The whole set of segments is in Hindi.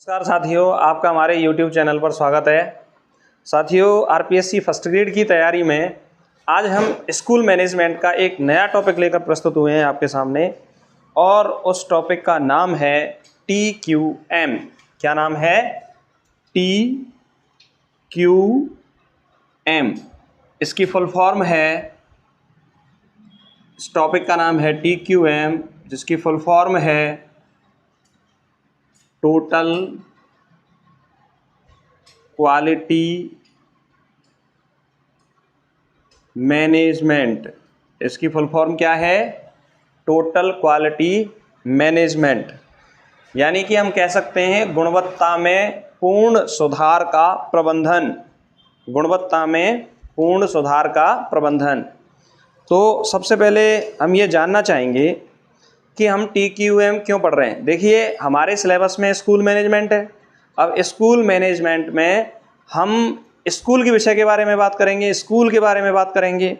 नमस्कार साथियों, आपका हमारे YouTube चैनल पर स्वागत है। साथियों, आरपीएससी फर्स्ट ग्रेड की तैयारी में आज हम स्कूल मैनेजमेंट का एक नया टॉपिक लेकर प्रस्तुत हुए हैं आपके सामने, और उस टॉपिक का नाम है TQM। क्या नाम है? TQM। इसकी फुल फॉर्म है, इस टॉपिक का नाम है TQM, जिसकी फुल फॉर्म है टोटल क्वालिटी मैनेजमेंट। इसकी फुल फॉर्म क्या है? Total quality management. यानी कि हम कह सकते हैं गुणवत्ता में पूर्ण सुधार का प्रबंधन। गुणवत्ता में पूर्ण सुधार का प्रबंधन। तो सबसे पहले हम ये जानना चाहेंगे कि हम TQM क्यों पढ़ रहे हैं। देखिए, हमारे सिलेबस में स्कूल मैनेजमेंट है। अब स्कूल मैनेजमेंट में हम स्कूल के विषय के बारे में बात करेंगे, स्कूल के बारे में बात करेंगे।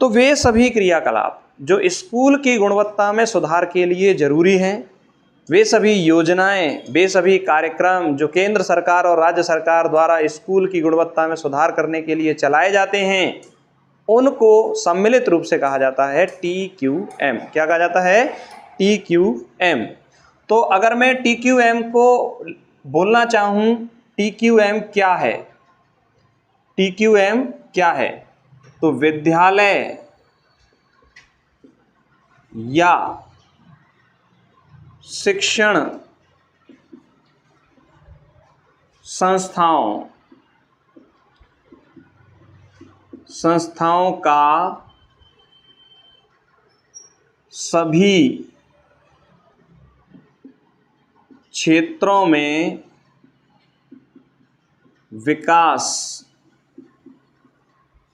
तो वे सभी क्रियाकलाप जो स्कूल की गुणवत्ता में सुधार के लिए जरूरी हैं, वे सभी योजनाएं, वे सभी कार्यक्रम जो केंद्र सरकार और राज्य सरकार द्वारा स्कूल की गुणवत्ता में सुधार करने के लिए चलाए जाते हैं, उनको सम्मिलित रूप से कहा जाता है TQM। क्या कहा जाता है? TQM। तो अगर मैं TQM को बोलना चाहूँ, TQM क्या है? TQM क्या है? तो विद्यालय या शिक्षण संस्थाओं का सभी क्षेत्रों में विकास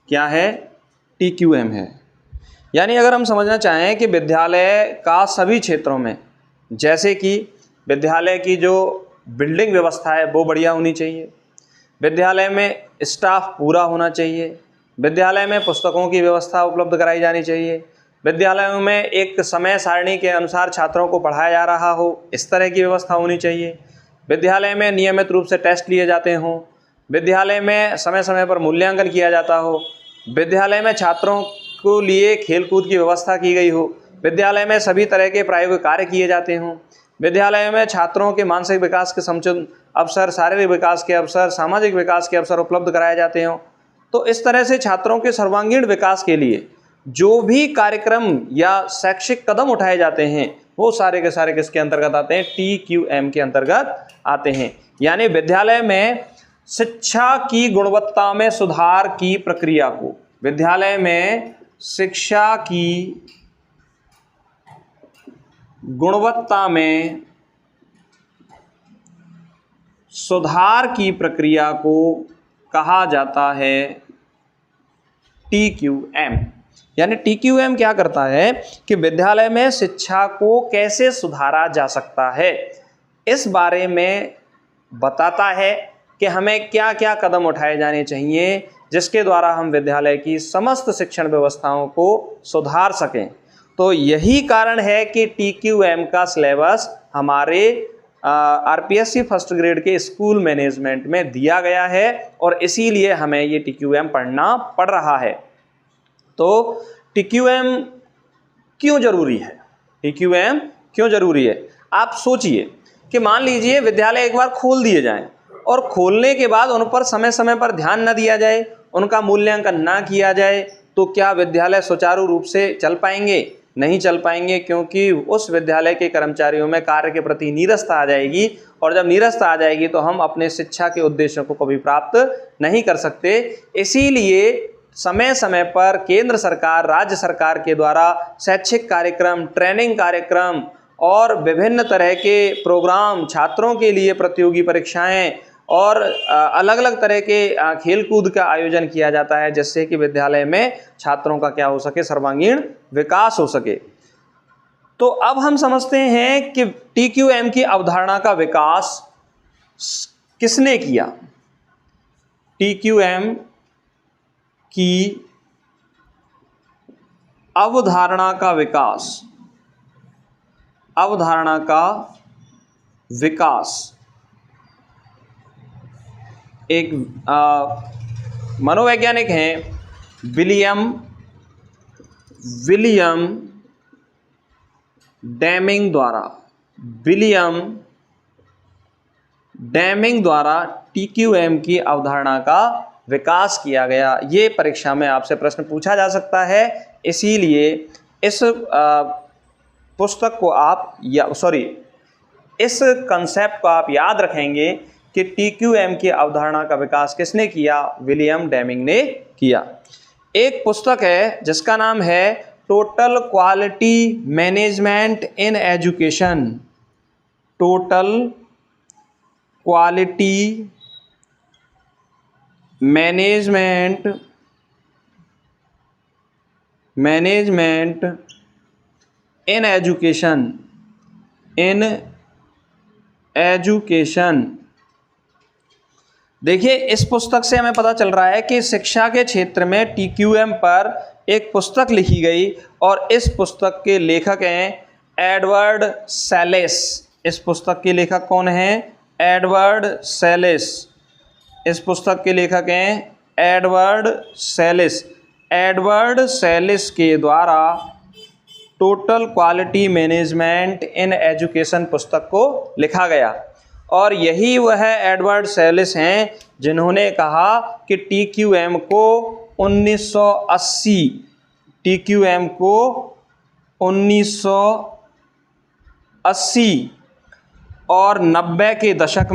क्या है? TQM है। यानी अगर हम समझना चाहें कि विद्यालय का सभी क्षेत्रों में, जैसे कि विद्यालय की जो बिल्डिंग व्यवस्था है वो बढ़िया होनी चाहिए, विद्यालय में स्टाफ पूरा होना चाहिए, विद्यालय में पुस्तकों की व्यवस्था उपलब्ध कराई जानी चाहिए, विद्यालयों में एक समय सारणी के अनुसार छात्रों को पढ़ाया जा रहा हो, इस तरह की व्यवस्था होनी चाहिए। विद्यालय में नियमित रूप से टेस्ट लिए जाते हों, विद्यालय में समय समय पर मूल्यांकन किया जाता हो, विद्यालय में छात्रों को लिए खेलकूद की व्यवस्था की गई हो, विद्यालय में सभी तरह के प्रायोगिक कार्य किए जाते हों, विद्यालय में छात्रों के मानसिक विकास के समुचित अवसर, शारीरिक विकास के अवसर, सामाजिक विकास के अवसर उपलब्ध कराए जाते हों। तो इस तरह से छात्रों के सर्वांगीण विकास के लिए जो भी कार्यक्रम या शैक्षिक कदम उठाए जाते हैं, वो सारे के सारे किसके अंतर्गत आते हैं? TQM के अंतर्गत आते हैं। यानी विद्यालय में शिक्षा की गुणवत्ता में सुधार की प्रक्रिया को, विद्यालय में शिक्षा की गुणवत्ता में सुधार की प्रक्रिया को कहा जाता है TQM। यानी TQM क्या करता है कि विद्यालय में शिक्षा को कैसे सुधारा जा सकता है, इस बारे में बताता है कि हमें क्या क्या कदम उठाए जाने चाहिए जिसके द्वारा हम विद्यालय की समस्त शिक्षण व्यवस्थाओं को सुधार सकें। तो यही कारण है कि TQM का सिलेबस हमारे आरपीएससी फर्स्ट ग्रेड के स्कूल मैनेजमेंट में दिया गया है, और इसीलिए हमें ये TQM पढ़ना पड़ रहा है। तो TQM क्यों जरूरी है? TQM क्यों जरूरी है? आप सोचिए कि मान लीजिए विद्यालय एक बार खोल दिए जाएं और खोलने के बाद उन पर समय समय पर ध्यान न दिया जाए, उनका मूल्यांकन ना किया जाए, तो क्या विद्यालय सुचारू रूप से चल पाएंगे? नहीं चल पाएंगे, क्योंकि उस विद्यालय के कर्मचारियों में कार्य के प्रति नीरसता आ जाएगी, और जब नीरसता आ जाएगी तो हम अपने शिक्षा के उद्देश्यों को कभी प्राप्त नहीं कर सकते। इसीलिए समय समय पर केंद्र सरकार, राज्य सरकार के द्वारा शैक्षिक कार्यक्रम, ट्रेनिंग कार्यक्रम और विभिन्न तरह के प्रोग्राम, छात्रों के लिए प्रतियोगी परीक्षाएं और अलग अलग तरह के खेलकूद का आयोजन किया जाता है, जिससे कि विद्यालय में छात्रों का क्या हो सके? सर्वांगीण विकास हो सके। तो अब हम समझते हैं कि TQM की अवधारणा का विकास किसने किया। TQM की अवधारणा का विकास एक मनोवैज्ञानिक हैं विलियम डेमिंग द्वारा TQM की अवधारणा का विकास किया गया। ये परीक्षा में आपसे प्रश्न पूछा जा सकता है, इसीलिए इस पुस्तक को आप इस कंसेप्ट को आप याद रखेंगे कि TQM की अवधारणा का विकास किसने किया? विलियम डेमिंग ने किया। एक पुस्तक है जिसका नाम है total quality management in education. Total quality management in education. देखिए, इस पुस्तक से हमें पता चल रहा है कि शिक्षा के क्षेत्र में TQM पर एक पुस्तक लिखी गई और इस पुस्तक के लेखक हैं एडवर्ड सैलिस। इस पुस्तक के लेखक कौन हैं? एडवर्ड सैलिस। इस पुस्तक के लेखक हैं एडवर्ड सैलिस। एडवर्ड सैलिस के द्वारा total quality management in education पुस्तक को लिखा गया और यही वह एडवर्ड सैलिस हैं जिन्होंने कहा कि TQM को 1980 और 90 के दशक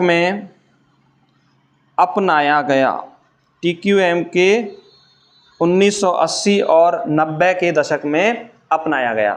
में अपनाया गया। TQM के 1980 और 90 के दशक में अपनाया गया।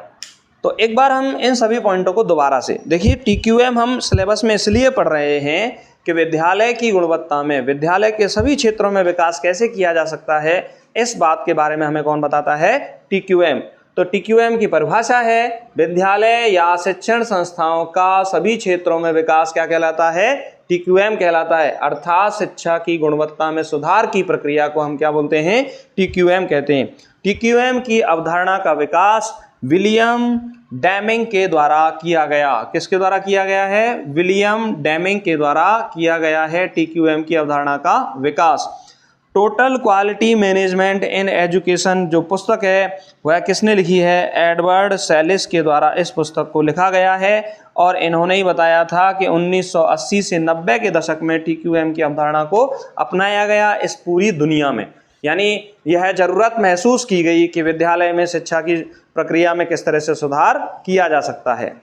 तो एक बार हम इन सभी पॉइंटों को दोबारा से देखिए। TQM हम सिलेबस में इसलिए पढ़ रहे हैं कि विद्यालय की गुणवत्ता में, विद्यालय के सभी क्षेत्रों में विकास कैसे किया जा सकता है, इस बात के बारे में हमें कौन बताता है? TQM। तो TQM की परिभाषा है विद्यालय या शिक्षण संस्थाओं का सभी क्षेत्रों में विकास क्या कहलाता है? TQM कहलाता है। अर्थात शिक्षा की गुणवत्ता में सुधार की प्रक्रिया को हम क्या बोलते हैं? TQM कहते हैं। TQM की अवधारणा का विकास विलियम डेमिंग के द्वारा किया गया। किसके द्वारा किया गया है? विलियम डेमिंग के द्वारा किया गया है TQM की अवधारणा का विकास। Total quality management in education जो पुस्तक है वह किसने लिखी है? एडवर्ड सैलिस के द्वारा इस पुस्तक को लिखा गया है और इन्होंने ही बताया था कि 1980 से 90 के दशक में TQM की अवधारणा को अपनाया गया इस पूरी दुनिया में। यानी यह जरूरत महसूस की गई कि विद्यालय में शिक्षा की प्रक्रिया में किस तरह से सुधार किया जा सकता है।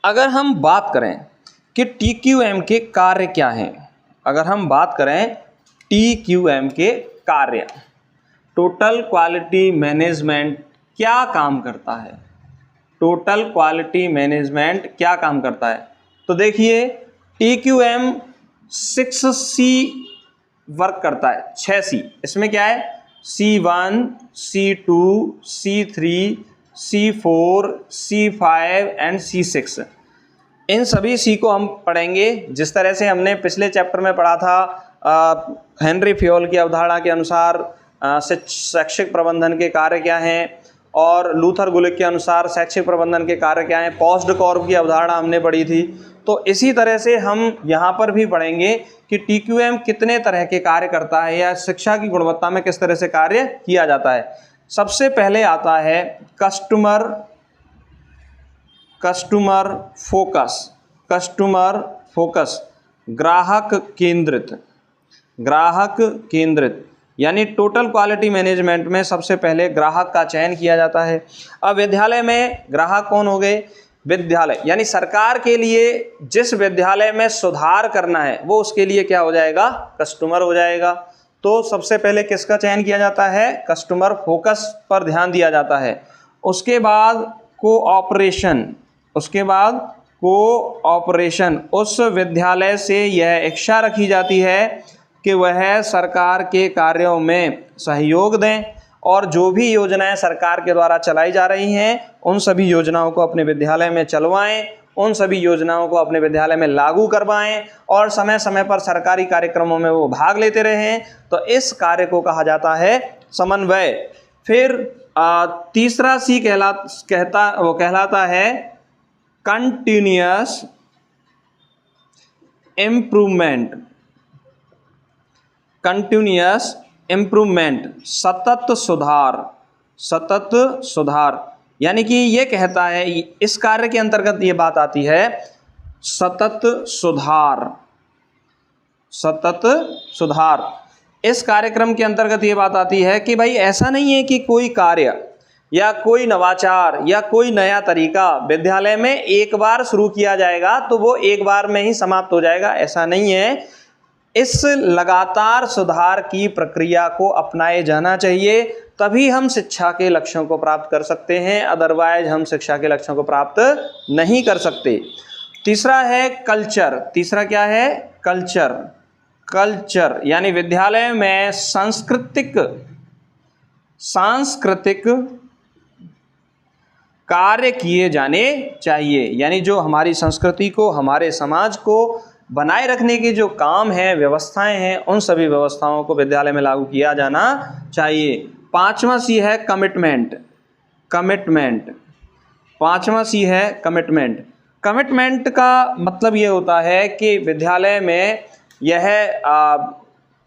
अगर हम बात करें कि TQM के कार्य क्या हैं, अगर हम बात करें TQM के कार्य, टोटल क्वालिटी मैनेजमेंट क्या काम करता है? टोटल क्वालिटी मैनेजमेंट क्या काम करता है? तो देखिए, TQM 6C वर्क करता है। 6C इसमें क्या है? C1, C2, C3, C4, C5 and C6। इन सभी C को हम पढ़ेंगे जिस तरह से हमने पिछले चैप्टर में पढ़ा था। हेनरी फ्योल की अवधारणा के अनुसार शैक्षिक प्रबंधन के कार्य क्या हैं और लूथर गुलिक के अनुसार शैक्षिक प्रबंधन के कार्य क्या हैं। पोस्डकॉर्ब की अवधारणा हमने पढ़ी थी। तो इसी तरह से हम यहाँ पर भी पढ़ेंगे कि TQM कितने तरह के कार्य करता है या शिक्षा की गुणवत्ता में किस तरह से कार्य किया जाता है। सबसे पहले आता है कस्टमर फोकस, ग्राहक केंद्रित यानी टोटल क्वालिटी मैनेजमेंट में सबसे पहले ग्राहक का चयन किया जाता है। अब विद्यालय में ग्राहक कौन हो गए? विद्यालय यानी सरकार के लिए जिस विद्यालय में सुधार करना है वो उसके लिए क्या हो जाएगा? कस्टमर हो जाएगा। तो सबसे पहले किसका चयन किया जाता है? कस्टमर फोकस पर ध्यान दिया जाता है। उसके बाद कोऑपरेशन, उस विद्यालय से यह इच्छा रखी जाती है कि वह सरकार के कार्यों में सहयोग दें और जो भी योजनाएं सरकार के द्वारा चलाई जा रही हैं उन सभी योजनाओं को अपने विद्यालय में चलवाएं, उन सभी योजनाओं को अपने विद्यालय में लागू करवाएं और समय समय पर सरकारी कार्यक्रमों में वो भाग लेते रहें। तो इस कार्य को कहा जाता है समन्वय। फिर तीसरा C कहलाता है इम्प्रूवमेंट, कंटिन्यूअस इम्प्रूवमेंट, सतत सुधार, सतत सुधार, यानी कि ये कहता है, इस कार्य के अंतर्गत ये बात आती है सतत सुधार, सतत सुधार। इस कार्यक्रम के अंतर्गत ये बात आती है कि भाई ऐसा नहीं है कि कोई कार्य या कोई नवाचार या कोई नया तरीका विद्यालय में एक बार शुरू किया जाएगा तो वो एक बार में ही समाप्त हो जाएगा, ऐसा नहीं है। इस लगातार सुधार की प्रक्रिया को अपनाए जाना चाहिए, तभी हम शिक्षा के लक्ष्यों को प्राप्त कर सकते हैं, अदरवाइज हम शिक्षा के लक्ष्यों को प्राप्त नहीं कर सकते। तीसरा है कल्चर। तीसरा क्या है? कल्चर। कल्चर यानी विद्यालय में सांस्कृतिक कार्य किए जाने चाहिए, यानी जो हमारी संस्कृति को, हमारे समाज को बनाए रखने के जो काम हैं, व्यवस्थाएं हैं, उन सभी व्यवस्थाओं को विद्यालय में लागू किया जाना चाहिए। पांचवा सी है कमिटमेंट। कमिटमेंट, पांचवा सी है कमिटमेंट। कमिटमेंट का मतलब ये होता है कि विद्यालय में यह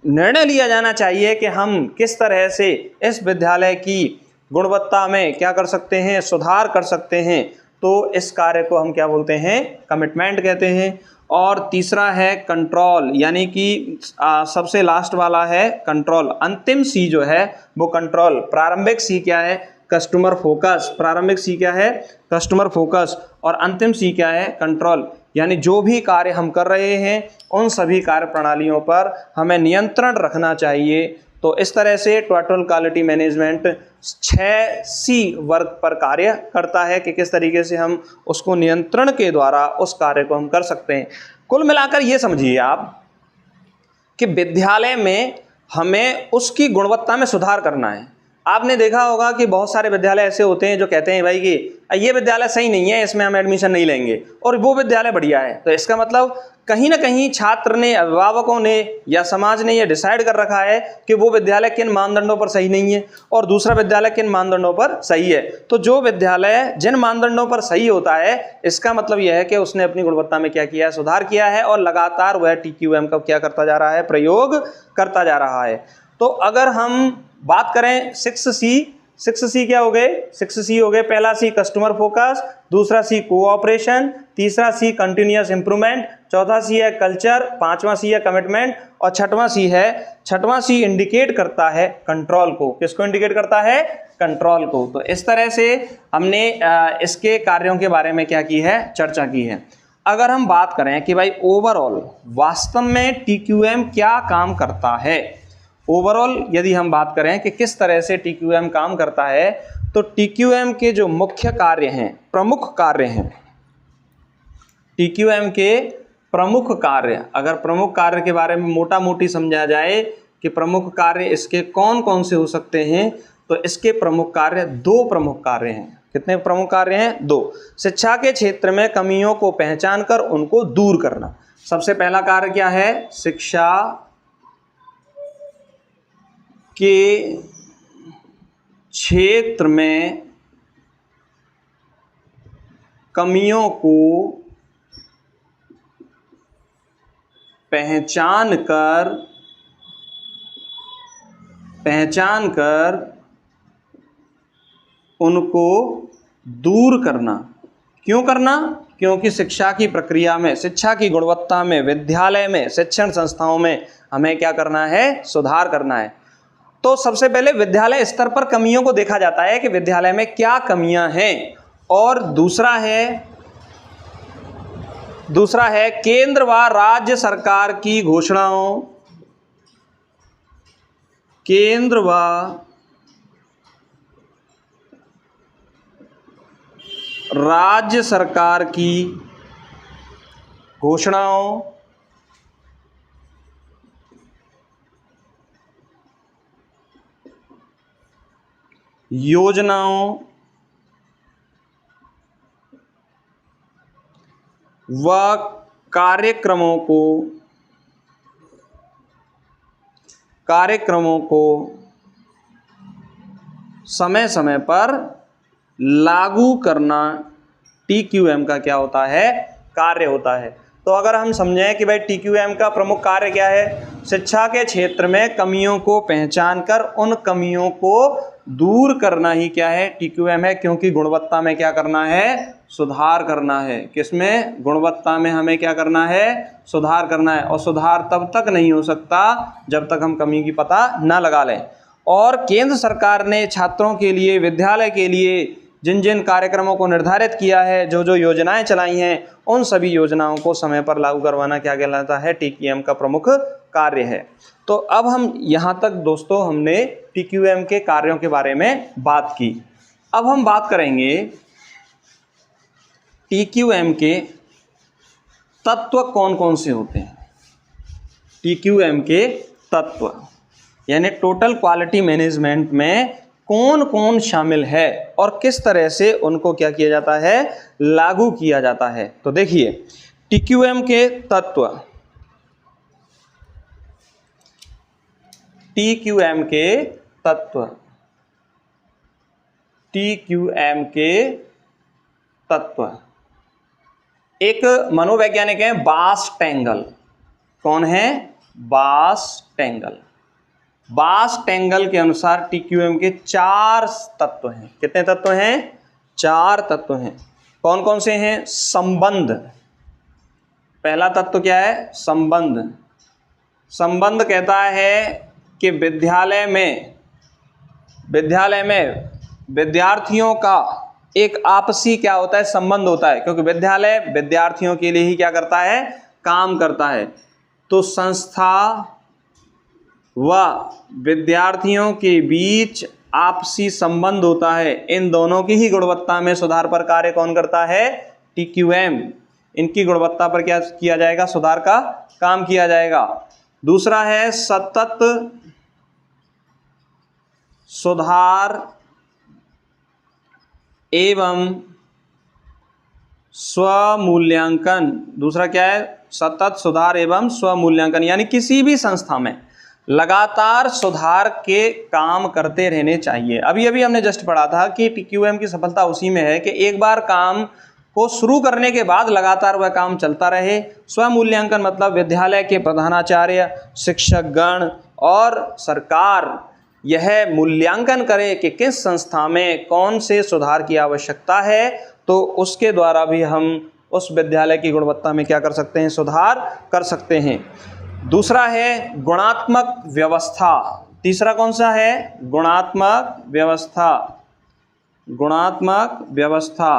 निर्णय लिया जाना चाहिए कि हम किस तरह से इस विद्यालय की गुणवत्ता में क्या कर सकते हैं, सुधार कर सकते हैं। तो इस कार्य को हम क्या बोलते हैं? कमिटमेंट कहते हैं। और तीसरा है कंट्रोल, यानी कि सबसे लास्ट वाला है कंट्रोल। अंतिम सी जो है वो कंट्रोल। प्रारंभिक सी क्या है? Customer focus. प्रारंभिक सी क्या है? Customer focus. और अंतिम सी क्या है? कंट्रोल। यानी जो भी कार्य हम कर रहे हैं उन सभी कार्य प्रणालियों पर हमें नियंत्रण रखना चाहिए। तो इस तरह से टोटल क्वालिटी मैनेजमेंट 6C वर्ग पर कार्य करता है कि किस तरीके से हम उसको नियंत्रण के द्वारा उस कार्य को हम कर सकते हैं। कुल मिलाकर ये समझिए आप कि विद्यालय में हमें उसकी गुणवत्ता में सुधार करना है। आपने देखा होगा कि बहुत सारे विद्यालय ऐसे होते हैं जो कहते हैं भाई कि ये विद्यालय सही नहीं है, इसमें हम एडमिशन नहीं लेंगे, और वो विद्यालय बढ़िया है। तो इसका मतलब कहीं ना कहीं छात्र ने, अभिभावकों ने या समाज ने यह डिसाइड कर रखा है कि वो विद्यालय किन मानदंडों पर सही नहीं है और दूसरा विद्यालय किन मानदंडों पर सही है। तो जो विद्यालय जिन मानदंडों पर सही होता है, इसका मतलब यह है कि उसने अपनी गुणवत्ता में क्या किया है? सुधार किया है, और लगातार वह TQM का क्या करता जा रहा है? प्रयोग करता जा रहा है। तो अगर हम बात करें 6C क्या हो गए? 6C हो गए। पहला C कस्टमर फोकस, दूसरा C कोऑपरेशन, तीसरा C कंटिन्यूअस इंप्रूवमेंट, चौथा C है कल्चर, पांचवा C है कमिटमेंट, और छठवां C इंडिकेट करता है कंट्रोल को। किसको इंडिकेट करता है? कंट्रोल को। तो इस तरह से हमने इसके कार्यों के बारे में क्या की है? चर्चा की है। अगर हम बात करें कि भाई ओवरऑल वास्तव में TQM क्या काम करता है, ओवरऑल यदि हम बात करें कि किस तरह से TQM काम करता है, तो TQM के जो मुख्य कार्य हैं, प्रमुख कार्य हैं, TQM के प्रमुख कार्य, अगर प्रमुख कार्य के बारे में मोटा मोटी समझा जाए कि प्रमुख कार्य इसके कौन कौन से हो सकते हैं, तो इसके प्रमुख कार्य, 2 प्रमुख कार्य हैं। कितने प्रमुख कार्य हैं? 2। शिक्षा के क्षेत्र में कमियों को पहचान कर उनको दूर करना। सबसे पहला कार्य क्या है? शिक्षा के क्षेत्र में कमियों को पहचान कर उनको दूर करना। क्यों करना? क्योंकि शिक्षा की प्रक्रिया में, शिक्षा की गुणवत्ता में, विद्यालय में, शिक्षण संस्थाओं में हमें क्या करना है? सुधार करना है। तो सबसे पहले विद्यालय स्तर पर कमियों को देखा जाता है कि विद्यालय में क्या कमियां हैं, और दूसरा है केंद्र व राज्य सरकार की घोषणाओं, केंद्र व राज्य सरकार की घोषणाओं, योजनाओं व कार्यक्रमों को समय समय पर लागू करना TQM का क्या होता है? कार्य होता है। तो तो अगर हम समझें कि भाई TQM का प्रमुख कार्य क्या है, शिक्षा के क्षेत्र में कमियों को पहचान कर उन कमियों को दूर करना ही क्या है, TQM है। क्योंकि गुणवत्ता में क्या करना है, सुधार करना है। किसमें, गुणवत्ता में हमें क्या करना है, सुधार करना है। और सुधार तब तक नहीं हो सकता जब तक हम कमी की पता न लगा लें। और केंद्र सरकार ने छात्रों के लिए, विद्यालय के लिए जिन जिन कार्यक्रमों को निर्धारित किया है, जो जो योजनाएं चलाई हैं, उन सभी योजनाओं को समय पर लागू करवाना क्या कहलाता है, TQM का प्रमुख कार्य है। तो अब हम यहाँ तक दोस्तों हमने TQM के कार्यों के बारे में बात की। अब हम बात करेंगे TQM के तत्व कौन कौन से होते हैं। TQM के तत्व यानी टोटल क्वालिटी मैनेजमेंट में कौन कौन शामिल है और किस तरह से उनको क्या किया जाता है, लागू किया जाता है। तो देखिए TQM के तत्व, TQM के तत्व, TQM के तत्व। एक मनोवैज्ञानिक है बास-टेंगल। कौन है, बास-टेंगल। बास-टेंगल के अनुसार TQM के 4 तत्व हैं। कितने तत्व हैं, 4 तत्व हैं। कौन कौन से हैं, संबंध। पहला तत्व क्या है, संबंध। संबंध कहता है कि विद्यालय में विद्यार्थियों का एक आपसी क्या होता है, संबंध होता है। क्योंकि विद्यालय विद्यार्थियों के लिए ही क्या करता है, काम करता है। तो संस्था व विद्यार्थियों के बीच आपसी संबंध होता है। इन दोनों की ही गुणवत्ता में सुधार पर कार्य कौन करता है, TQM। इनकी गुणवत्ता पर क्या किया जाएगा, सुधार का काम किया जाएगा। दूसरा है सतत सुधार एवं स्वमूल्यांकन। दूसरा क्या है, सतत सुधार एवं स्वमूल्यांकन। यानी किसी भी संस्था में लगातार सुधार के काम करते रहने चाहिए। अभी अभी हमने जस्ट पढ़ा था कि TQM की सफलता उसी में है कि एक बार काम को शुरू करने के बाद लगातार वह काम चलता रहे। स्वमूल्यांकन मतलब विद्यालय के प्रधानाचार्य, शिक्षकगण और सरकार यह मूल्यांकन करे कि किस संस्था में कौन से सुधार की आवश्यकता है, तो उसके द्वारा भी हम उस विद्यालय की गुणवत्ता में क्या कर सकते हैं, सुधार कर सकते हैं। दूसरा है गुणात्मक व्यवस्था। तीसरा कौन सा है, गुणात्मक व्यवस्था। गुणात्मक व्यवस्था,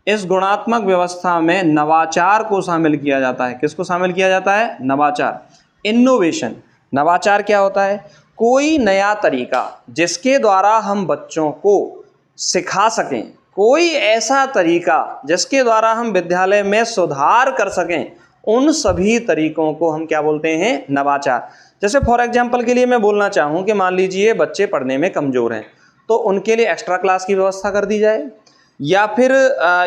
इस गुणात्मक व्यवस्था में नवाचार को शामिल किया जाता है। किसको शामिल किया जाता है, नवाचार, इनोवेशन। नवाचार क्या होता है, कोई नया तरीका जिसके द्वारा हम बच्चों को सिखा सकें, कोई ऐसा तरीका जिसके द्वारा हम विद्यालय में सुधार कर सकें, उन सभी तरीकों को हम क्या बोलते हैं, नवाचार। जैसे फॉर एग्जांपल के लिए मैं बोलना चाहूँ कि मान लीजिए बच्चे पढ़ने में कमज़ोर हैं, तो उनके लिए एक्स्ट्रा क्लास की व्यवस्था कर दी जाए। या फिर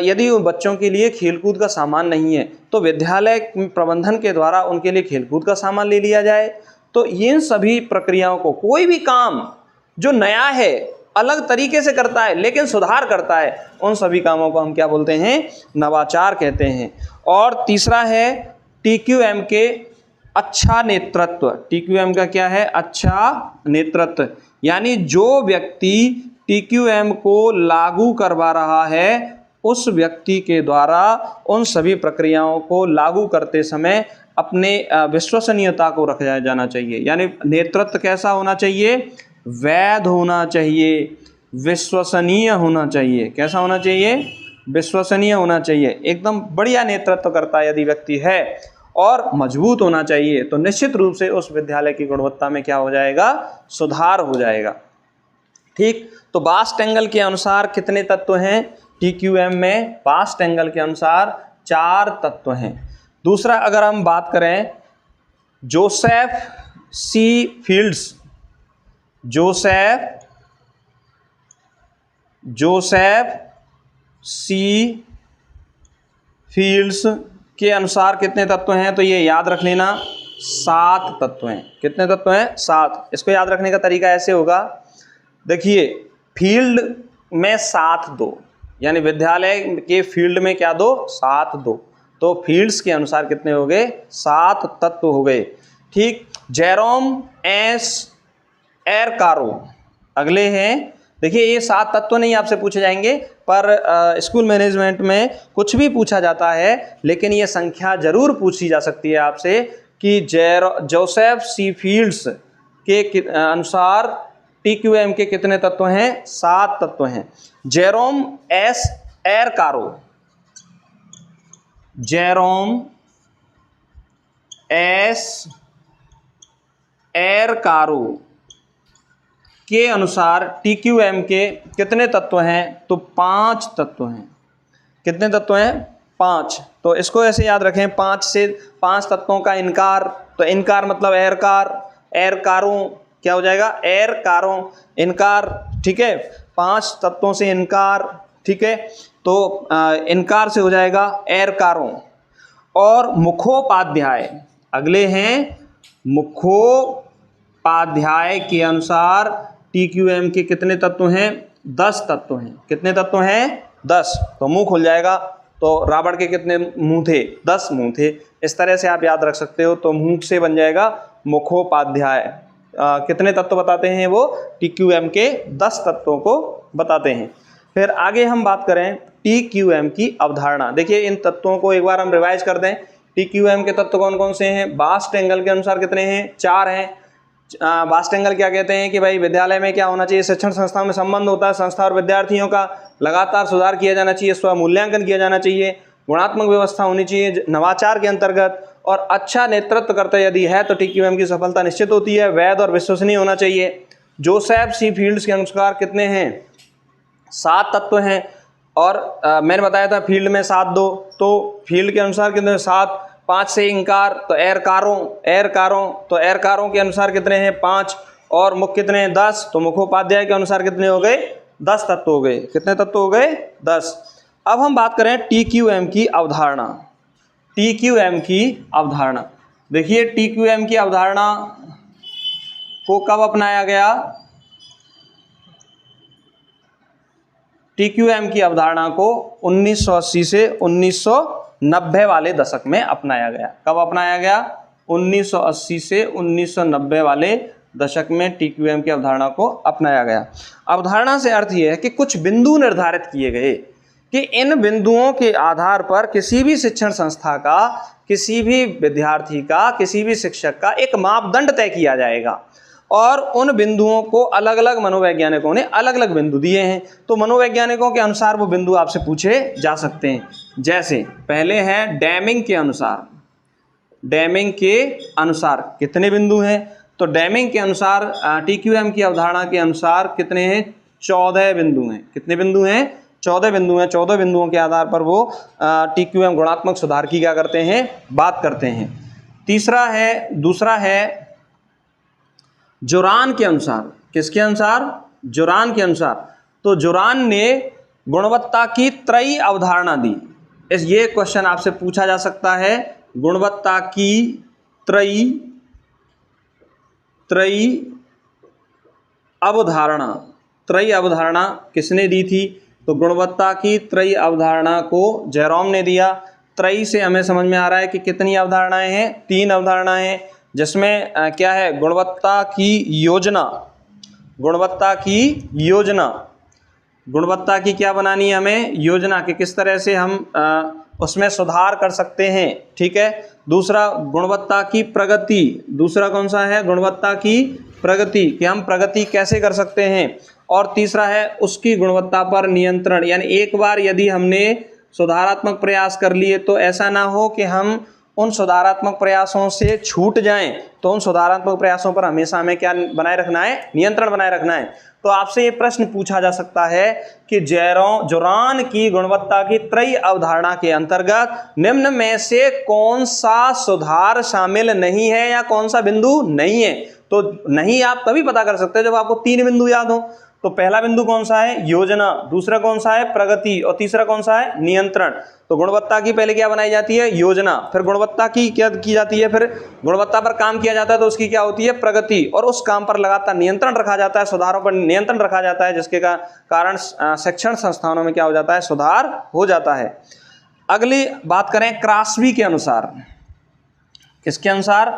यदि उन बच्चों के लिए खेलकूद का सामान नहीं है तो विद्यालय प्रबंधन के द्वारा उनके लिए खेलकूद का सामान ले लिया जाए। तो इन सभी प्रक्रियाओं को, कोई भी काम जो नया है, अलग तरीके से करता है लेकिन सुधार करता है, उन सभी कामों को हम क्या बोलते हैं, नवाचार कहते हैं। और तीसरा है TQM के अच्छा नेतृत्व। TQM का क्या है, अच्छा नेतृत्व। यानी जो व्यक्ति TQM को लागू करवा रहा है, उस व्यक्ति के द्वारा उन सभी प्रक्रियाओं को लागू करते समय अपने विश्वसनीयता को रखा जाना चाहिए। यानी नेतृत्व कैसा होना चाहिए, वैध होना चाहिए, विश्वसनीय होना चाहिए। कैसा होना चाहिए, विश्वसनीय होना चाहिए। एकदम बढ़िया नेतृत्व करता यदि व्यक्ति है और मजबूत होना चाहिए, तो निश्चित रूप से उस विद्यालय की गुणवत्ता में क्या हो जाएगा, सुधार हो जाएगा। ठीक, तो बास-टेंगल के अनुसार कितने तत्व हैं TQM में, बास-टेंगल के अनुसार 4 तत्व हैं। दूसरा अगर हम बात करें जोसेफ सी फील्ड्स, जोसेफ सी फील्ड्स के अनुसार कितने तत्व हैं, तो ये याद रख लेना 7 तत्व हैं। कितने तत्व हैं, 7। इसको याद रखने का तरीका ऐसे होगा, देखिए फील्ड में 7 दो, यानी विद्यालय के फील्ड में क्या दो, 7 दो। तो फील्ड्स के अनुसार कितने हो गए? 7 तत्व हो गए। ठीक, जेरोम एस एरकारो अगले हैं। देखिए ये 7 तत्व नहीं आपसे पूछे जाएंगे, पर स्कूल मैनेजमेंट में कुछ भी पूछा जाता है, लेकिन ये संख्या जरूर पूछी जा सकती है आपसे कि जोसेफ सी फील्ड्स के अनुसार TQM के कितने तत्व हैं? 7 तत्व हैं। जेरोम एस एरकारो, जेरोम एस एरकारो के अनुसार TQM के कितने तत्व हैं? तो 5 तत्व हैं। कितने तत्व हैं? 5। तो इसको ऐसे याद रखें, 5 तत्वों का इनकार, तो इनकार मतलब एरकार, एरकारों क्या हो जाएगा? एरकारों, इनकार। ठीक है, 5 तत्वों से इनकार। ठीक है, तो इनकार से हो जाएगा एरकारों। और मुखोपाध्याय अगले हैं। मुखोपाध्याय के अनुसार TQM के कितने तत्व हैं? 10 तत्व हैं। कितने तत्व हैं? 10। तो मुंह खुल जाएगा। तो रावण के कितने मुंह थे? 10 मुंह थे। इस तरह से आप याद रख सकते हो। तो मुंह से बन जाएगा मुखोपाध्याय। कितने तत्व बताते हैं वो? TQM के 10 तत्वों को बताते हैं। फिर आगे हम बात करें TQM की अवधारणा। देखिए इन तत्वों को एक बार हम रिवाइज कर दें। TQM के तत्व कौन कौन से हैं? बास्ट एंगल के अनुसार कितने हैं? 4 हैं। बास्ट एंगल क्या कहते हैं कि भाई विद्यालय में क्या होना चाहिए? शिक्षण संस्था में संबंध होता है, संस्था और विद्यार्थियों का लगातार सुधार किया जाना चाहिए, स्व मूल्यांकन किया जाना चाहिए, गुणात्मक व्यवस्था होनी चाहिए नवाचार के अंतर्गत, और अच्छा नेतृत्व यदि है तो TQM की सफलता निश्चित होती है। वैध और विश्वसनीय होना चाहिए। जोसेफ सी फील्ड्स के अनुसार कितने हैं? 7 तत्व हैं। और मैंने बताया था फील्ड में 7 2, तो फील्ड के अनुसार कितने? 7। 5 से इनकार, तो एरकारों तो एरकारों के अनुसार कितने हैं? 5। और मुख कितने हैं? 10। तो मुखोपाध्याय के अनुसार कितने हो गए? 10 तत्व हो गए। कितने तत्व हो गए? 10। अब हम बात करें TQM की अवधारणा। TQM की अवधारणा, देखिए TQM की अवधारणा को कब अपनाया गया? TQM की अवधारणा को 1980 से 1990 वाले दशक में अपनाया गया। कब अपनाया गया? 1980 से 1990 वाले दशक में TQM की अवधारणा को अपनाया गया। अवधारणा से अर्थ यह है कि कुछ बिंदु निर्धारित किए गए कि इन बिंदुओं के आधार पर किसी भी शिक्षण संस्था का, किसी भी विद्यार्थी का, किसी भी शिक्षक का एक मापदंड तय किया जाएगा। और उन बिंदुओं को अलग अलग मनोवैज्ञानिकों ने अलग अलग बिंदु दिए हैं। तो मनोवैज्ञानिकों के अनुसार वो बिंदु आपसे पूछे जा सकते हैं। जैसे पहले है डेमिंग के अनुसार। डेमिंग के अनुसार कितने बिंदु हैं? तो डेमिंग के अनुसार TQM की अवधारणा के अनुसार कितने हैं? 14 बिंदु हैं। कितने बिंदु हैं? 14 बिंदु हैं। 14 बिंदुओं के आधार पर वो TQM गुणात्मक सुधार की क्या करते हैं? बात करते हैं। दूसरा है जुरान के अनुसार। किसके अनुसार? जुरान के अनुसार। तो जुरान ने गुणवत्ता की त्रयी अवधारणा दी। ये क्वेश्चन आपसे पूछा जा सकता है। गुणवत्ता की त्रयी अवधारणा किसने दी थी? तो गुणवत्ता की त्रयी अवधारणा को जेरोम ने दिया। त्रयी से हमें समझ में आ रहा है कि कितनी अवधारणाएं हैं? 3 अवधारणाएं, जिसमें क्या है? गुणवत्ता की योजना। गुणवत्ता की क्या बनानी है हमें? योजना कि किस तरह से हम उसमें सुधार कर सकते हैं। ठीक है। दूसरा गुणवत्ता की प्रगति। दूसरा कौन सा है? गुणवत्ता की प्रगति, कि हम प्रगति कैसे कर सकते हैं। और तीसरा है उसकी गुणवत्ता पर नियंत्रण, यानी एक बार यदि हमने सुधारात्मक प्रयास कर लिए तो ऐसा ना हो कि हम उन सुधारात्मक प्रयासों से छूट जाएं। तो उन सुधारात्मक प्रयासों पर हमेशा हमें क्या बनाए रखना है? नियंत्रण बनाए रखना है। तो आपसे ये प्रश्न पूछा जा सकता है कि जुरान की गुणवत्ता की त्रयी अवधारणा के अंतर्गत निम्न में से कौन सा सुधार शामिल नहीं है या कौन सा बिंदु नहीं है? तो नहीं आप तभी पता कर सकते हैं जब आपको 3 बिंदु याद हो। तो पहला बिंदु कौन सा है? योजना। दूसरा कौन सा है? प्रगति। और तीसरा कौन सा है? नियंत्रण। तो गुणवत्ता की पहले क्या बनाई जाती है? योजना। फिर गुणवत्ता की क्या की जाती है? फिर गुणवत्ता पर काम किया जाता है तो उसकी क्या होती है? प्रगति। और उस काम पर लगातार नियंत्रण रखा जाता है, सुधारों पर नियंत्रण रखा जाता है, जिसके कारण शिक्षण संस्थानों में क्या हो जाता है? सुधार हो जाता है। अगली बात करें क्रॉसबी के अनुसार, किसके अनुसार?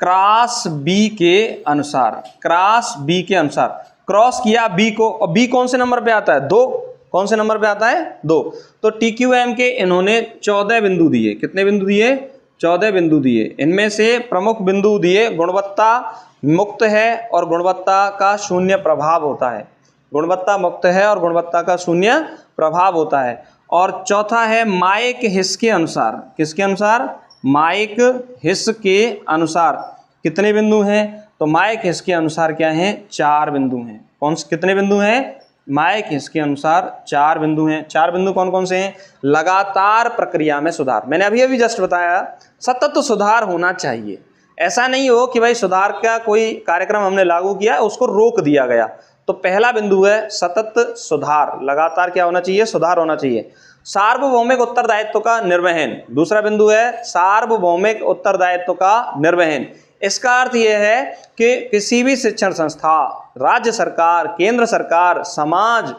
क्रॉसबी के अनुसार, क्रॉसबी के अनुसार क्रॉस किया बी को, और बी कौन से नंबर पे आता है? 2। कौन से नंबर पे आता है? 2। तो TQM के इन्होंने 14 बिंदु दिए। कितने बिंदु दिए? 14 बिंदु दिए। इनमें से प्रमुख बिंदु दिए गुणवत्ता मुक्त है और गुणवत्ता का शून्य प्रभाव होता है। गुणवत्ता मुक्त है और गुणवत्ता का शून्य प्रभाव होता है। और चौथा है माइक हिस के अनुसार। किसके अनुसार? माइक हिस के अनुसार कितने बिंदु हैं? तो माइक हिस के अनुसार क्या हैं? 4 बिंदु हैं। कौन से कितने बिंदु हैं? माइक हिस के अनुसार 4 बिंदु हैं। 4 बिंदु कौन कौन से हैं? लगातार प्रक्रिया में सुधार। मैंने अभी जस्ट बताया, सतत सुधार होना चाहिए। ऐसा नहीं हो कि भाई सुधार का कोई कार्यक्रम हमने लागू किया उसको रोक दिया गया। तो पहला बिंदु है सतत सुधार, लगातार क्या होना चाहिए? सुधार होना चाहिए। सार्वभौमिक उत्तरदायित्व का निर्वहन, दूसरा बिंदु है सार्वभौमिक उत्तरदायित्व का निर्वहन। इसका अर्थ यह है कि किसी भी शिक्षण संस्था, राज्य सरकार, केंद्र सरकार, समाज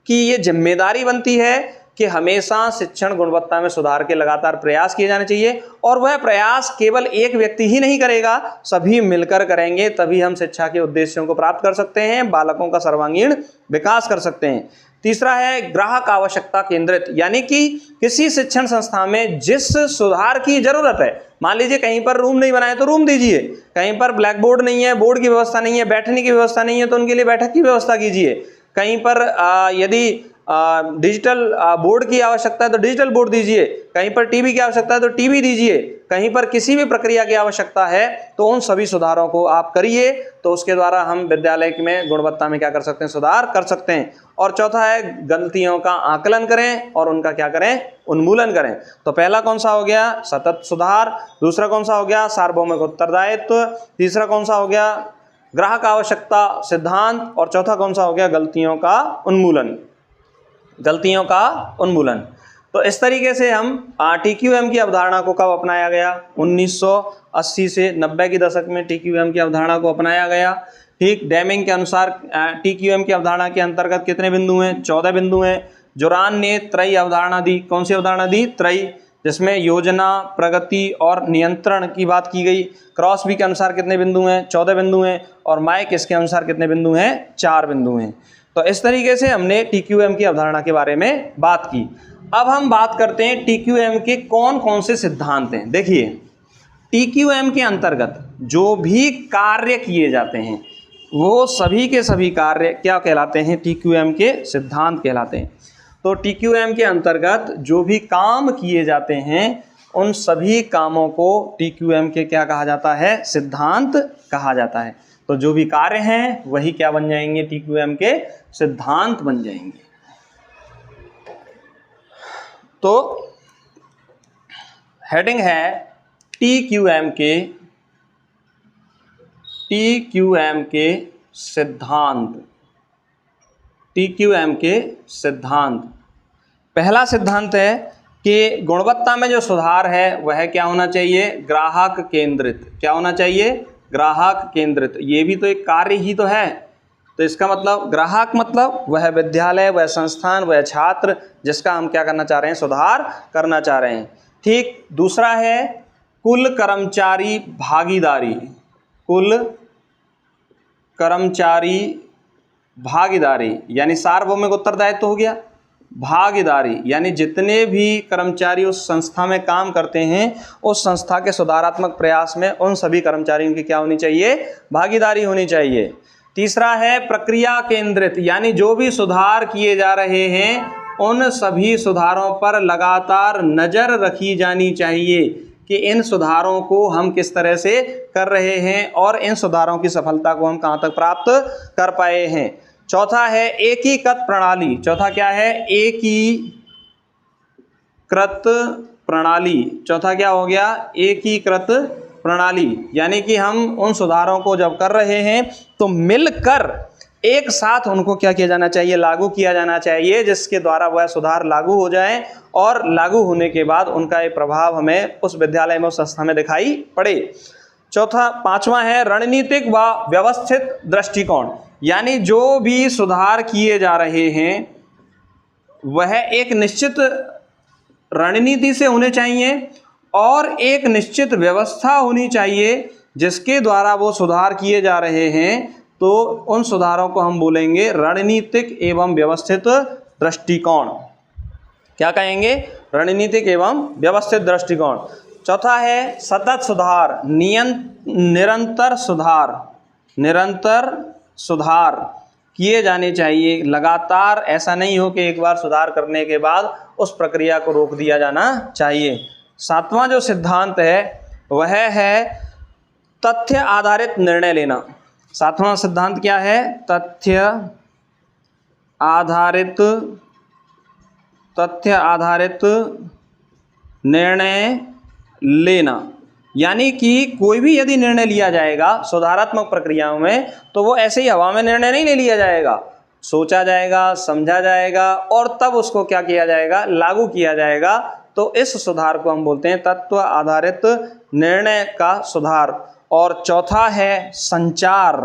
की ये जिम्मेदारी बनती है कि हमेशा शिक्षण गुणवत्ता में सुधार के लगातार प्रयास किए जाने चाहिए। और वह प्रयास केवल एक व्यक्ति ही नहीं करेगा, सभी मिलकर करेंगे, तभी हम शिक्षा के उद्देश्यों को प्राप्त कर सकते हैं, बालकों का सर्वांगीण विकास कर सकते हैं। तीसरा है ग्राहक आवश्यकता केंद्रित, यानी कि किसी शिक्षण संस्था में जिस सुधार की जरूरत है, मान लीजिए कहीं पर रूम नहीं बनाए तो रूम दीजिए, कहीं पर ब्लैक बोर्ड नहीं है, बोर्ड की व्यवस्था नहीं है, बैठने की व्यवस्था नहीं है तो उनके लिए बैठक की व्यवस्था कीजिए, कहीं पर यदि डिजिटल बोर्ड की आवश्यकता है तो डिजिटल बोर्ड दीजिए, कहीं पर टीवी की आवश्यकता है तो टीवी दीजिए, कहीं पर किसी भी प्रक्रिया की आवश्यकता है तो उन सभी सुधारों को आप करिए। तो उसके द्वारा हम विद्यालय में गुणवत्ता में क्या कर सकते हैं? सुधार कर सकते हैं। और चौथा है गलतियों का आकलन करें और उनका क्या करें? उन्मूलन करें। तो पहला कौन सा हो गया? सतत सुधार। दूसरा कौन सा हो गया? सार्वभौमिक उत्तरदायित्व। तीसरा कौन सा हो गया? ग्राहक आवश्यकता सिद्धांत। और चौथा कौन सा हो गया? गलतियों का उन्मूलन। गलतियों का उन्मूलन। तो इस तरीके से हम TQM की अवधारणा को कब अपनाया गया? 1980 से 90 के दशक में TQM की अवधारणा को अपनाया गया। ठीक, डेमिंग के अनुसार TQM की अवधारणा के अंतर्गत कितने बिंदु हैं? 14 बिंदु हैं। जुरान ने त्रयी अवधारणा दी। कौन सी अवधारणा दी? त्रयी, जिसमें योजना, प्रगति और नियंत्रण की बात की गई। क्रॉसबी के अनुसार कितने बिंदु हैं? 14 बिंदु हैं। और माइक इसके अनुसार कितने बिंदु हैं? 4 बिंदु हैं। तो इस तरीके से हमने TQM की अवधारणा के बारे में बात की। अब हम बात करते हैं TQM के कौन कौन से सिद्धांत हैं। देखिए, TQM के अंतर्गत जो भी कार्य किए जाते हैं वो सभी के सभी कार्य क्या कहलाते हैं? TQM के सिद्धांत कहलाते हैं। तो TQM के अंतर्गत जो भी काम किए जाते हैं उन सभी कामों को TQM के क्या कहा जाता है? सिद्धांत कहा जाता है। तो जो भी कार्य हैं वही क्या बन जाएंगे? TQM के सिद्धांत बन जाएंगे। तो हेडिंग है TQM के सिद्धांत। TQM के सिद्धांत। पहला सिद्धांत है कि गुणवत्ता में जो सुधार है वह क्या होना चाहिए? ग्राहक केंद्रित। क्या होना चाहिए? ग्राहक केंद्रित। ये भी तो एक कार्य ही तो है। तो इसका मतलब ग्राहक मतलब वह विद्यालय, वह संस्थान, वह छात्र जिसका हम क्या करना चाह रहे हैं? सुधार करना चाह रहे हैं। ठीक। दूसरा है कुल कर्मचारी भागीदारी। कुल कर्मचारी भागीदारी यानी सार्वभौमिक उत्तरदायित्व हो गया। भागीदारी यानी जितने भी कर्मचारी उस संस्था में काम करते हैं उस संस्था के सुधारात्मक प्रयास में उन सभी कर्मचारियों की क्या होनी चाहिए? भागीदारी होनी चाहिए। तीसरा है प्रक्रिया केंद्रित, यानी जो भी सुधार किए जा रहे हैं उन सभी सुधारों पर लगातार नज़र रखी जानी चाहिए कि इन सुधारों को हम किस तरह से कर रहे हैं और इन सुधारों की सफलता को हम कहाँ तक प्राप्त कर पाए हैं। चौथा है एकीकृत प्रणाली। चौथा क्या है? एकीकृत प्रणाली। चौथा क्या हो गया? एकीकृत प्रणाली, यानी कि हम उन सुधारों को जब कर रहे हैं तो मिलकर एक साथ उनको क्या किया जाना चाहिए? लागू किया जाना चाहिए, जिसके द्वारा वह सुधार लागू हो जाए और लागू होने के बाद उनका एक प्रभाव हमें उस विद्यालय में, उस संस्था में दिखाई पड़े। पांचवा है रणनीतिक व व्यवस्थित दृष्टिकोण, यानी जो भी सुधार किए जा रहे हैं वह एक निश्चित रणनीति से होने चाहिए और एक निश्चित व्यवस्था होनी चाहिए जिसके द्वारा वो सुधार किए जा रहे हैं, तो उन सुधारों को हम बोलेंगे रणनीतिक एवं व्यवस्थित दृष्टिकोण। क्या कहेंगे? रणनीतिक एवं व्यवस्थित दृष्टिकोण। चौथा है सतत सुधार, निरंतर सुधार किए जाने चाहिए लगातार। ऐसा नहीं हो कि एक बार सुधार करने के बाद उस प्रक्रिया को रोक दिया जाना चाहिए। सातवां जो सिद्धांत है वह है तथ्य आधारित निर्णय लेना। सातवां सिद्धांत क्या है? तथ्य आधारित निर्णय लेना। यानी कि कोई भी यदि निर्णय लिया जाएगा सुधारात्मक प्रक्रियाओं में, तो वो ऐसे ही हवा में निर्णय नहीं ले लिया जाएगा, सोचा जाएगा, समझा जाएगा और तब उसको क्या किया जाएगा? लागू किया जाएगा। तो इस सुधार को हम बोलते हैं तत्व आधारित निर्णय का सुधार। और चौथा है संचार।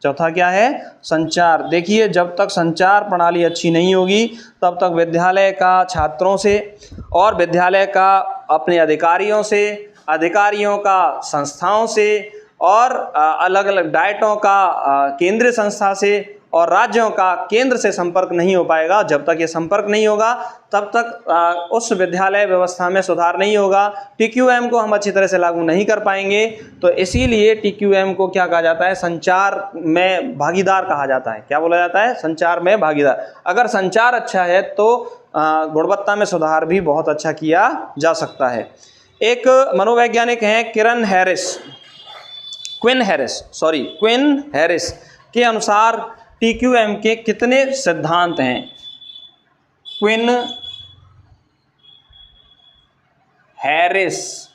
चौथा क्या है? संचार। देखिए, जब तक संचार प्रणाली अच्छी नहीं होगी तब तक विद्यालय का छात्रों से और विद्यालय का अपने अधिकारियों से, अधिकारियों का संस्थाओं से और अलग अलग डाइटों का केंद्रीय संस्था से और राज्यों का केंद्र से संपर्क नहीं हो पाएगा। जब तक ये संपर्क नहीं होगा तब तक उस विद्यालय व्यवस्था में सुधार नहीं होगा। टीक्यूएम को हम अच्छी तरह से लागू नहीं कर पाएंगे। तो इसीलिए टीक्यूएम को क्या कहा जाता है? संचार में भागीदार कहा जाता है। क्या बोला जाता है? संचार में भागीदार। अगर संचार अच्छा है तो गुणवत्ता में सुधार भी बहुत अच्छा किया जा सकता है। एक मनोवैज्ञानिक हैं क्विन हैरिस के अनुसार टीक्यूएम के कितने सिद्धांत हैं? क्विन हैरिस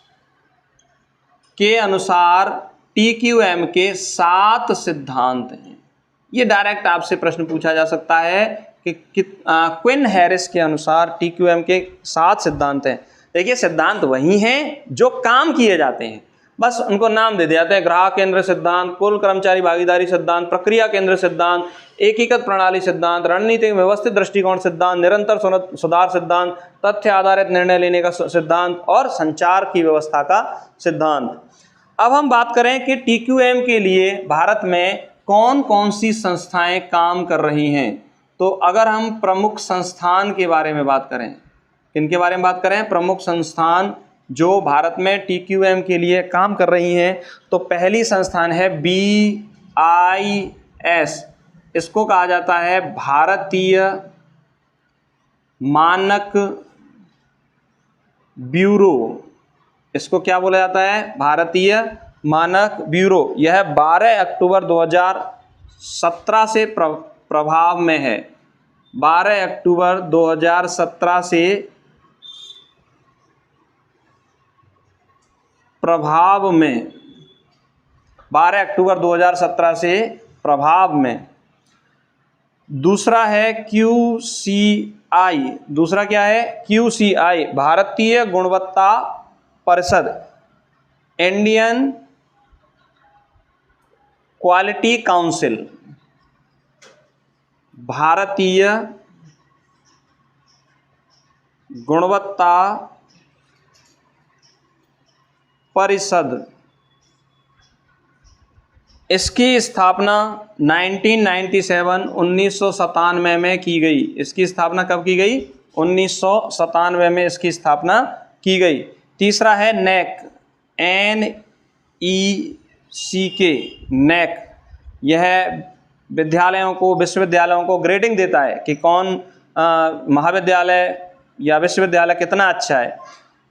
के अनुसार टीक्यूएम के 7 सिद्धांत हैं। ये डायरेक्ट आपसे प्रश्न पूछा जा सकता है कि क्विन हैरिस के अनुसार टीक्यूएम के 7 सिद्धांत हैं। देखिए, सिद्धांत वही हैं जो काम किए जाते हैं, बस उनको नाम दे दिए जाते हैं। ग्राहक केंद्र सिद्धांत, कुल कर्मचारी भागीदारी सिद्धांत, प्रक्रिया केंद्र सिद्धांत, एकीकृत प्रणाली सिद्धांत, रणनीतिक व्यवस्थित दृष्टिकोण सिद्धांत, निरंतर सुधार सिद्धांत, तथ्य आधारित निर्णय लेने का सिद्धांत और संचार की व्यवस्था का सिद्धांत। अब हम बात करें कि टीक्यूएम के लिए भारत में कौन कौन सी संस्थाएं काम कर रही हैं। तो अगर हम प्रमुख संस्थान के बारे में बात करें, किनके बारे में बात करें? प्रमुख संस्थान जो भारत में टीक्यूएम के लिए काम कर रही हैं, तो पहली संस्थान है BIS। इसको कहा जाता है भारतीय मानक ब्यूरो। इसको क्या बोला जाता है? भारतीय मानक ब्यूरो। यह 12 अक्टूबर 2017 से प्रभाव में है। 12 अक्टूबर 2017 से प्रभाव में, 12 अक्टूबर 2017 से प्रभाव में। दूसरा है QCI। दूसरा क्या है? QCI भारतीय गुणवत्ता परिषद, इंडियन क्वालिटी काउंसिल। भारतीय गुणवत्ता परिषद, इसकी स्थापना 1997 में की गई। इसकी स्थापना कब की गई? 1997 में इसकी स्थापना की गई। तीसरा है NEC, NECK। यह विद्यालयों को, विश्वविद्यालयों को ग्रेडिंग देता है कि कौन महाविद्यालय या विश्वविद्यालय कितना अच्छा है।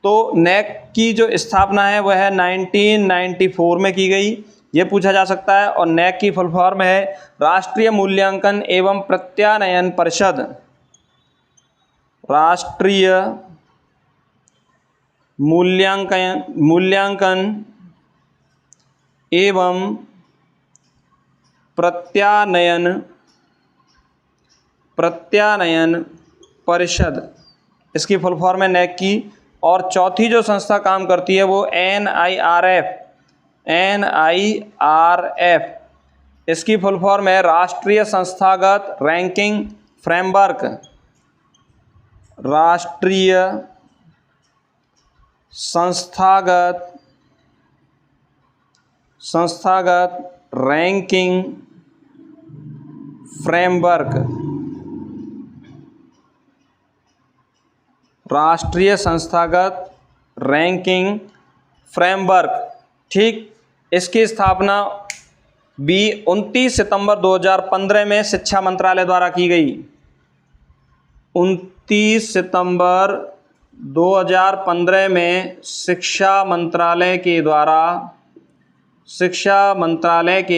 तो NEC की जो स्थापना है वह है 1994 में की गई, ये पूछा जा सकता है। और NEC की फुल फॉर्म है राष्ट्रीय मूल्यांकन एवं प्रत्यानयन परिषद। राष्ट्रीय मूल्यांकन एवं प्रत्यानयन परिषद, इसकी फुल फॉर्म है NEC की। और चौथी जो संस्था काम करती है वो NIRF। इसकी फुल फॉर्म है राष्ट्रीय संस्थागत रैंकिंग फ्रेमवर्क। राष्ट्रीय संस्थागत रैंकिंग फ्रेमवर्क, राष्ट्रीय संस्थागत रैंकिंग फ्रेमवर्क, ठीक। इसकी स्थापना 29 सितंबर 2015 में शिक्षा मंत्रालय द्वारा की गई। 29 सितंबर 2015 में शिक्षा मंत्रालय के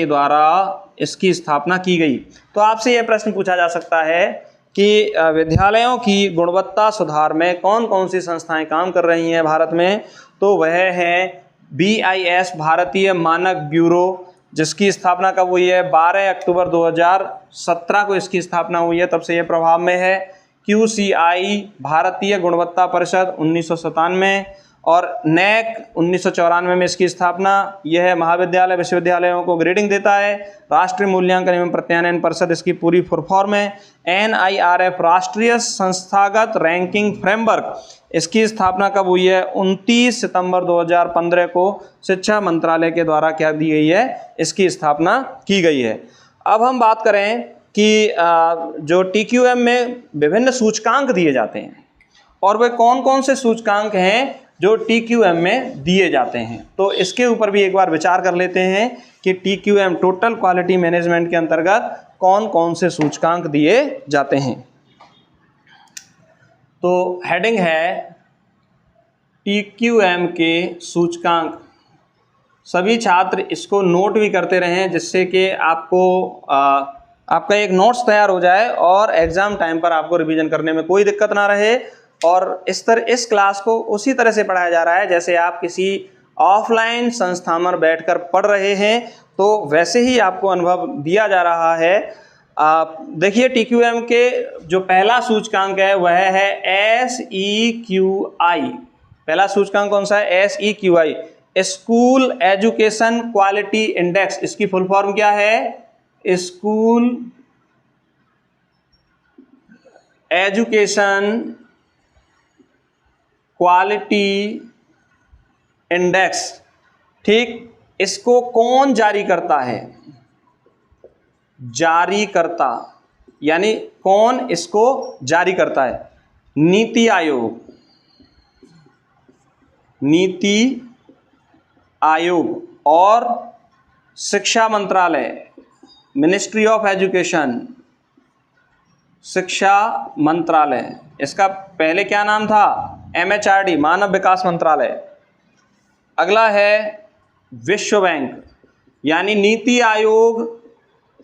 द्वारा इसकी स्थापना की गई। तो आपसे यह प्रश्न पूछा जा सकता है कि विद्यालयों की गुणवत्ता सुधार में कौन कौन सी संस्थाएं काम कर रही हैं भारत में। तो वह है BIS, भारतीय मानक ब्यूरो, जिसकी स्थापना कब हुई है? 12 अक्टूबर 2017 को इसकी स्थापना हुई है, तब से यह प्रभाव में है। QCI, भारतीय गुणवत्ता परिषद, 1997, और NAAC 1994 में इसकी स्थापना। यह महाविद्यालय विश्वविद्यालयों को ग्रेडिंग देता है। राष्ट्रीय मूल्यांकन एवं प्रत्यायन परिषद इसकी पूरी फुल फॉर्म है। NIRF, राष्ट्रीय संस्थागत रैंकिंग फ्रेमवर्क, इसकी स्थापना कब हुई है? 29 सितंबर 2015 को शिक्षा मंत्रालय के द्वारा क्या दी गई है? इसकी स्थापना की गई है। अब हम बात करें कि जो TQM में विभिन्न सूचकांक दिए जाते हैं, और वे कौन कौन से सूचकांक हैं जो TQM में दिए जाते हैं, तो इसके ऊपर भी एक बार विचार कर लेते हैं कि TQM, टोटल क्वालिटी मैनेजमेंट के अंतर्गत कौन कौन से सूचकांक दिए जाते हैं। तो हेडिंग है TQM के सूचकांक। सभी छात्र इसको नोट भी करते रहें, जिससे कि आपका एक नोट्स तैयार हो जाए और एग्ज़ाम टाइम पर आपको रिवीजन करने में कोई दिक्कत ना रहे। और इस क्लास को उसी तरह से पढ़ाया जा रहा है जैसे आप किसी ऑफलाइन संस्था में बैठकर पढ़ रहे हैं, तो वैसे ही आपको अनुभव दिया जा रहा है। देखिए, TQM के जो पहला सूचकांक है वह है SEQI। पहला सूचकांक कौन सा है? SEQI, school education quality index. इसकी फुल फॉर्म क्या है? स्कूल एजुकेशन क्वालिटी इंडेक्स, ठीक। इसको कौन जारी करता है? जारीकर्ता, यानी कौन इसको जारी करता है? नीति आयोग। नीति आयोग और शिक्षा मंत्रालय, मिनिस्ट्री ऑफ एजुकेशन, शिक्षा मंत्रालय। इसका पहले क्या नाम था? MHRD, मानव विकास मंत्रालय। अगला है विश्व बैंक, यानी नीति आयोग,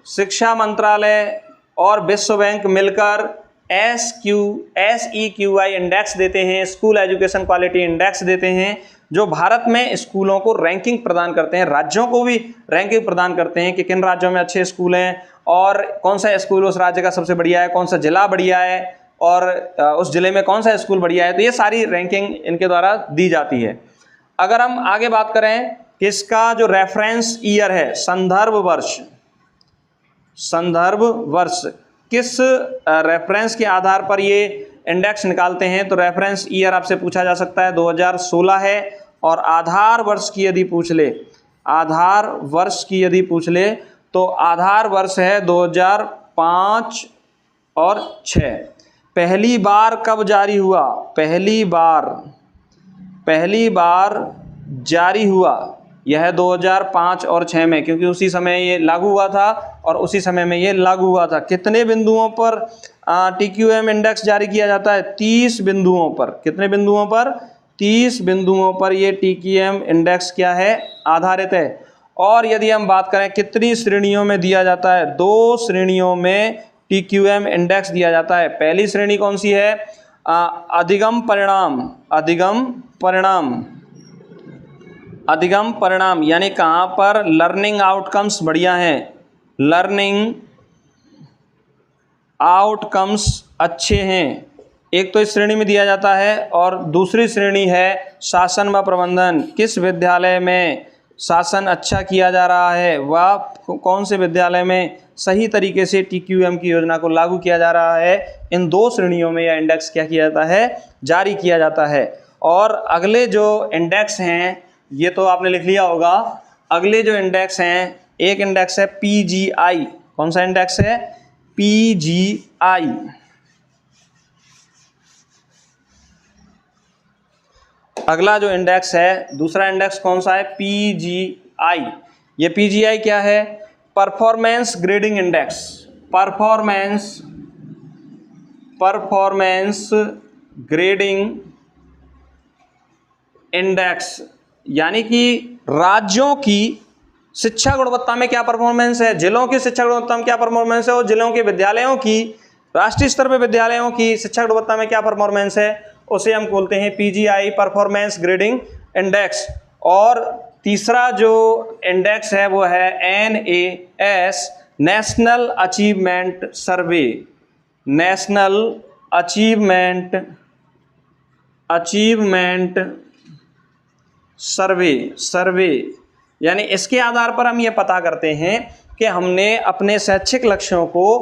शिक्षा मंत्रालय और विश्व बैंक मिलकर SEQI इंडेक्स देते हैं, स्कूल एजुकेशन क्वालिटी इंडेक्स देते हैं, जो भारत में स्कूलों को रैंकिंग प्रदान करते हैं, राज्यों को भी रैंकिंग प्रदान करते हैं कि किन राज्यों में अच्छे स्कूल हैं और कौन सा स्कूल उस राज्य का सबसे बढ़िया है, कौन सा जिला बढ़िया है और उस जिले में कौन सा स्कूल बढ़िया है। तो ये सारी रैंकिंग इनके द्वारा दी जाती है। अगर हम आगे बात करें कि इसका जो रेफरेंस ईयर है, संदर्भ वर्ष, किस रेफरेंस के आधार पर ये इंडेक्स निकालते हैं, तो रेफरेंस ईयर आपसे पूछा जा सकता है 2016 है। और आधार वर्ष की यदि पूछ ले तो आधार वर्ष है 2005 और 6। पहली बार कब जारी हुआ? पहली बार जारी हुआ यह 2005 और 6 में, क्योंकि उसी समय ये लागू हुआ था और उसी समय में ये लागू हुआ था। कितने बिंदुओं पर TQM इंडेक्स जारी किया जाता है? 30 बिंदुओं पर। कितने बिंदुओं पर? 30 बिंदुओं पर ये TQM इंडेक्स क्या है? आधारित है। और यदि हम बात करें कितनी श्रेणियों में दिया जाता है? 2 श्रेणियों में TQM इंडेक्स दिया जाता है। पहली श्रेणी कौन सी है? अधिगम परिणाम, यानी कहाँ पर लर्निंग आउटकम्स बढ़िया हैं, लर्निंग आउटकम्स अच्छे हैं, एक तो इस श्रेणी में दिया जाता है। और दूसरी श्रेणी है शासन व प्रबंधन, किस विद्यालय में शासन अच्छा किया जा रहा है, वह कौन से विद्यालय में सही तरीके से TQM की योजना को लागू किया जा रहा है। इन 2 श्रेणियों में यह इंडेक्स क्या किया जाता है? जारी किया जाता है। और अगले जो इंडेक्स हैं ये तो आपने लिख लिया होगा। अगले जो इंडेक्स हैं, एक इंडेक्स है PGI। कौन सा इंडेक्स है? PGI। अगला जो इंडेक्स है, दूसरा इंडेक्स कौन सा है? PGI। ये PGI क्या है? Performance grading index. Performance grading index, यानी कि राज्यों की शिक्षा गुणवत्ता में क्या परफॉर्मेंस है, जिलों की शिक्षा गुणवत्ता में क्या परफॉर्मेंस है, और जिलों के विद्यालयों की, राष्ट्रीय स्तर पर विद्यालयों की शिक्षा गुणवत्ता में क्या परफॉर्मेंस है, उसे हम बोलते हैं PGI, परफॉर्मेंस ग्रेडिंग इंडेक्स। और तीसरा जो इंडेक्स है वो है NAS, नेशनल अचीवमेंट सर्वे। नेशनल अचीवमेंट सर्वे, यानी इसके आधार पर हम ये पता करते हैं कि हमने अपने शैक्षिक लक्ष्यों को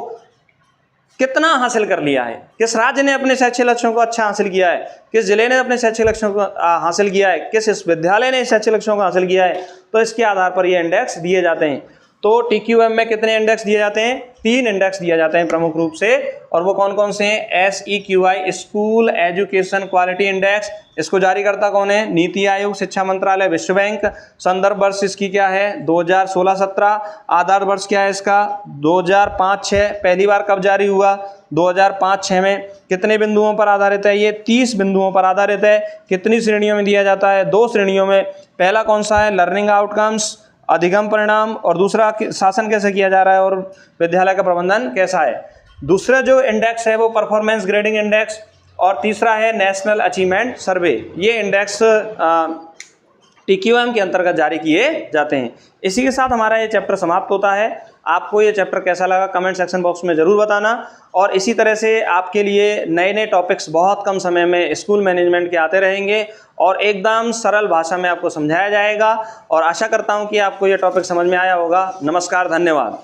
कितना हासिल कर लिया है, किस राज्य ने अपने शैक्षिक लक्ष्यों को अच्छा हासिल किया है, किस जिले ने अपने शैक्षिक लक्ष्यों को हासिल किया है, किस विश्वविद्यालय ने शैक्षिक लक्ष्यों को हासिल किया है। तो इसके आधार पर ये इंडेक्स दिए जाते हैं। तो TQM में कितने इंडेक्स दिए जाते हैं? 3 इंडेक्स दिए जाते हैं प्रमुख रूप से, और वो कौन कौन से हैं? SEQI, school education quality index. इसको जारी करता कौन है? नीति आयोग, शिक्षा मंत्रालय, विश्व बैंक। संदर्भ वर्ष इसकी क्या है? 2016-17। आधार वर्ष क्या है इसका? 2005-6। पहली बार कब जारी हुआ? 2005-6 में। कितने बिंदुओं पर आधारित है ये? 30 बिंदुओं पर आधारित है। कितनी श्रेणियों में दिया जाता है? 2 श्रेणियों में। पहला कौन सा है? लर्निंग आउटकम्स, अधिगम परिणाम, और दूसरा शासन कैसे किया जा रहा है और विद्यालय का प्रबंधन कैसा है। दूसरा जो इंडेक्स है वो परफॉर्मेंस ग्रेडिंग इंडेक्स, और तीसरा है नेशनल अचीवमेंट सर्वे। ये इंडेक्स TQM के अंतर्गत जारी किए जाते हैं। इसी के साथ हमारा ये चैप्टर समाप्त होता है। आपको ये चैप्टर कैसा लगा कमेंट सेक्शन बॉक्स में ज़रूर बताना, और इसी तरह से आपके लिए नए नए टॉपिक्स बहुत कम समय में स्कूल मैनेजमेंट के आते रहेंगे और एकदम सरल भाषा में आपको समझाया जाएगा। और आशा करता हूँ कि आपको ये टॉपिक समझ में आया होगा। नमस्कार, धन्यवाद।